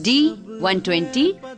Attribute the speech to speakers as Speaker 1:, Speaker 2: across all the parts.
Speaker 1: D120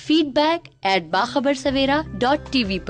Speaker 1: feedback@bakhbarsavera.tv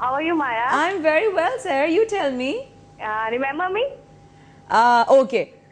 Speaker 2: How are you, Maya?
Speaker 3: I'm very well, sir. You tell me.
Speaker 2: Remember me?
Speaker 3: Okay.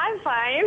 Speaker 2: I'm fine.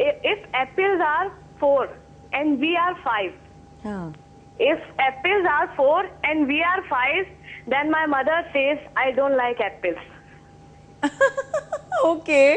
Speaker 2: if apples are 4 and we are 5. If apples are 4 and we are 5, then my mother says I don't like apples.
Speaker 3: Okay.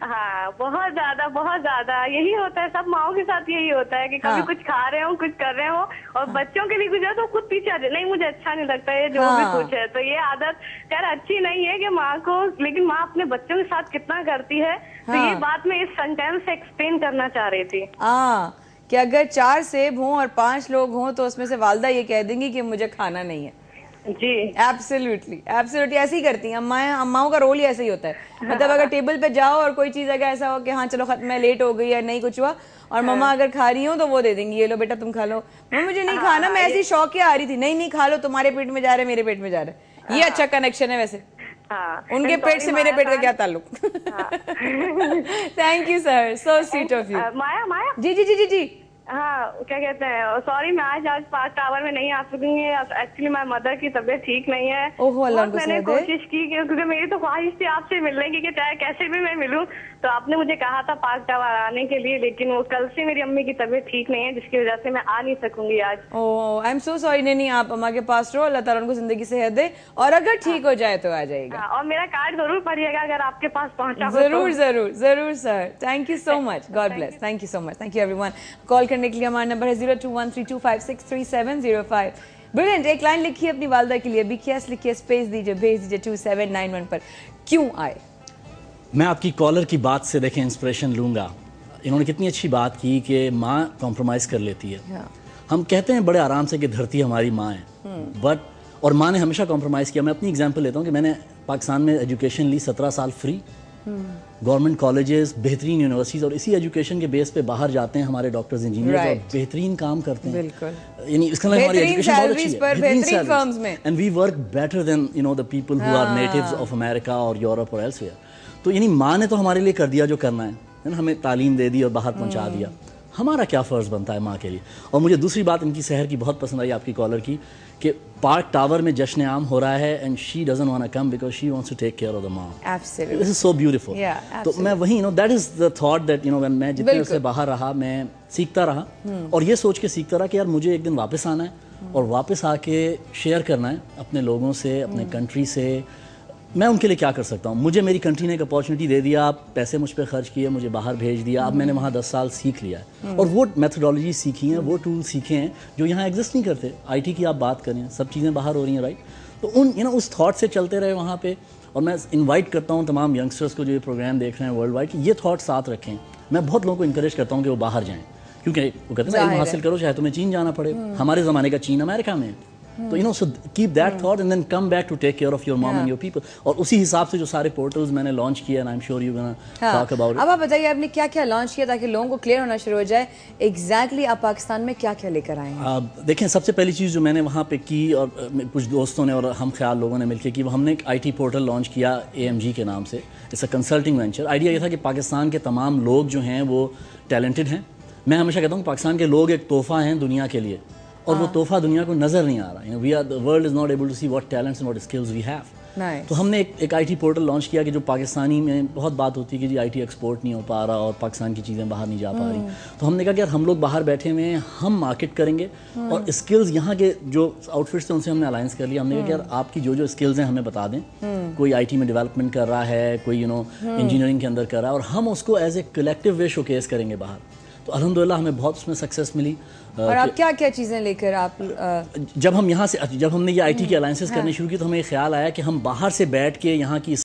Speaker 2: ہاں بہت زیادہ یہی ہوتا ہے، سب ماؤں کے ساتھ یہی ہوتا ہے کہ کبھی کچھ کھا رہے ہوں، کچھ کر رہے ہوں، اور بچوں کے لیے کچھ ہے تو خود پیچھے آ جائے، نہیں مجھے اچھا نہیں لگتا ہے جو بھی کچھ ہے. تو یہ عادت خیر اچھی نہیں ہے کہ ماں کو، لیکن ماں اپنے بچوں کے ساتھ کتنا کرتی ہے. تو یہ بات میں اس سینٹینس سے ایکسپلین کرنا چاہ رہی تھی
Speaker 3: کہ اگر 4 سیب ہوں اور 5 لوگ ہوں تو اس میں سے والدہ یہ کہہ دیں گی کہ مجھے کھانا نہیں ہے.
Speaker 2: جی
Speaker 3: ایبسلیوٹلی ایسے ہی کرتی ہیں اماؤں کا رول ہی ایسا ہی ہوتا ہے. مطلب اگر ٹیبل پہ جاؤ اور کوئی چیز اگر ایسا ہو کہ ہاں چلو میں لیٹ ہو گئی یا نہیں کچھ ہوا، اور مما اگر کھا رہی ہوں تو وہ دے دیں گی، یہ لو بیٹا تم کھا لو. مجھے نہیں کھانا، میں ایسی شوق کے آ رہی تھی، نہیں کھا لو، تمہارے پیٹ میں جا رہا ہے میرے پیٹ میں جا رہا ہے. یہ اچھا کنیکشن ہے ویسے. ان کے پیٹ سے میرے پیٹ کا کیا تعلق. Thank you sir, so sweet of you.
Speaker 2: Maya
Speaker 3: ji
Speaker 2: ہاں کیا کہتے ہیں، سوری میں آج پارک ٹاور میں نہیں آ سکوں گی. ایکچولی میری مدر کی طبیعت ٹھیک نہیں ہے. میں نے کوشش کی کیونکہ میری تو خواہش تھی آپ سے ملنے کی کہ چاہے کیسے بھی میں ملوں. تو آپ نے مجھے کہا تھا پارک ٹاور آنے کے لیے، لیکن وہ کل سے میری امی کی طبیعت ٹھیک نہیں ہے جس کی وجہ سے میں آ نہیں سکوں گی آج.
Speaker 3: اوہ آئی ایم سو سوری. نہیں آپ اما کے پاس رہو، اللہ تعالیٰ ان کو زندگی صحت دے، اور اگر ٹھیک ہو جائے تو آ جائے گا.
Speaker 2: اور میرا کارڈ ضرور پڑھیے گا اگر آپ کے پاس پہنچا.
Speaker 3: ضرور sir. Thank you so much. God bless. Thank you so much. Thank you everyone. Call کرنے کے لیے ہمارا نمبر ہے 0213256370. بریلینٹ. ایک لائن لکھیے اپنی والدہ کے لیے، BKS لکھیے، اسپیس دیجیے، بھیج دیجیے 2791 پر. کیوں آئے؟
Speaker 4: میں آپ کی کالر کی بات سے دیکھیں انسپریشن لوں گا. انہوں نے کتنی اچھی بات کی کہ ماں کمپرومائز کر لیتی ہے. ہم کہتے ہیں بڑے آرام سے کہ دھرتی ہماری ماں ہے، بٹ اور ماں نے ہمیشہ کمپرومائز کیا. میں اپنی ایگزامپل لیتا ہوں کہ میں نے پاکستان میں ایجوکیشن لی 17 سال فری، گورنمنٹ کالجز، بہترین یونیورسٹیز، اور اسی ایجوکیشن کے بیس پہ باہر جاتے ہیں ہمارے ڈاکٹرز، انجینئرز، اور بہترین کام کرتے ہیں. یعنی اس کا ہماری ایجوکیشن بہت اچھی ہے، بہترین فرمز میں، and we work better than the people who are natives of America اور یورپ اور ایلس ویئر. تو یعنی ماں نے تو ہمارے لیے کر دیا جو کرنا ہے، ہمیں تعلیم دے دی اور باہر پہنچا دیا. ہمارا کیا فرض بنتا ہے ماں کے لیے؟ اور مجھے دوسری بات ان کی سحر کی بہت پسند آئی، آپ کی کالر کی، کہ پارک ٹاور میں جشن عام ہو رہا ہے and she doesn't want to come because she wants to take care of the mom. Absolutely this is so beautiful. تو میں وہی that is the thought that when میں جتنے سے باہر رہا میں سیکھتا رہا، اور یہ سوچ کے سیکھتا رہا کہ یار مجھے ایک دن واپس آنا ہے اور واپس آ کے شیئر کرنا ہے اپنے لوگوں سے، اپنے کنٹری سے. میں ان کے لیے کیا کر سکتا ہوں؟ مجھے میری کنٹری نے ایک اپارچونیٹی دے دیا، آپ پیسے مجھ پہ خرچ کیے، مجھے باہر بھیج دیا. اب میں نے وہاں 10 سال سیکھ لیا ہے، اور وہ میتھڈالوجی سیکھی ہیں، وہ ٹول سیکھے ہیں جو یہاں ایگزسٹ نہیں کرتے. IT کی آپ بات کریں، سب چیزیں باہر ہو رہی ہیں، رائٹ؟ تو اس تھاٹ سے چلتے رہے وہاں پہ. اور میں انوائٹ کرتا ہوں تمام ینگسٹرس کو جو یہ پروگرام دیکھ رہے ہیں ورلڈ وائڈ کہ یہ تھاٹ ساتھ رکھیں. میں بہت لوگوں کو انکریج کرتا ہوں کہ وہ باہر جائیں، کیونکہ وہ کہتے ہیں علم حاصل کرو چاہے تمہیں چین جانا پڑے. ہمارے زمانے کا چین امریکہ میں ہے. تو so keep that thought and then come back to take care of your mom and your people. اور اسی حساب سے جو سارے پورٹلز میں نے لانچ کیا and I'm sure you're gonna talk about it.
Speaker 3: اب آپ بتائیے آپ نے کیا کیا لانچ کیا تاکہ لوگوں کو کلیئر ہونا شروع ہو جائے ایگزیکٹلی آپ پاکستان میں کیا کیا لے کر آئے ہیں؟
Speaker 4: دیکھیں سب سے پہلی چیز جو میں نے وہاں پہ کی، اور کچھ دوستوں نے اور ہم خیال لوگوں نے مل کے کی، وہ ہم نے ایک IT پورٹل لانچ کیا AMG کے نام سے. It's a consulting venture. Idea یہ تھا کہ پاکستان کے تمام لوگ جو ہیں وہ ٹیلنٹڈ ہیں. میں ہمیشہ کہتا ہوں کہ پاکستان کے لوگ ایک تحفہ ہیں دنیا کے لیے، اور وہ تحفہ دنیا کو نظر نہیں آ رہا. the world is not able to see what talents and what skills we have. تو ہم نے ایک IT پورٹل لانچ کیا کہ جو پاکستانی میں بہت بات ہوتی ہے کہ جی IT ایکسپورٹ نہیں ہو پا رہا اور پاکستان کی چیزیں باہر نہیں جا پا رہی. تو ہم نے کہا کہ یار ہم لوگ باہر بیٹھے ہوئے ہیں، ہم مارکیٹ کریں گے، اور اسکلز یہاں کے جو آؤٹ فٹس ہیں ان سے ہم نے الائنس کر لیا. ہم نے کہا کہ یار آپ کی جو اسکلز ہیں ہمیں بتا دیں. کوئی IT میں ڈیولپمنٹ کر رہا ہے، کوئی انجینئرنگ کے اندر کر رہا ہے، اور ہم اس کو as a collective way show case کریں گے باہر. تو الحمدللہ ہمیں بہت اس میں سکسیس ملی.
Speaker 3: اور آپ کیا کیا چیزیں لے کر آپ
Speaker 4: جب ہم نے یہ IT کے الائنسز کرنے شروع کی تو ہمیں خیال آیا کہ ہم باہر سے بیٹھ کے یہاں کی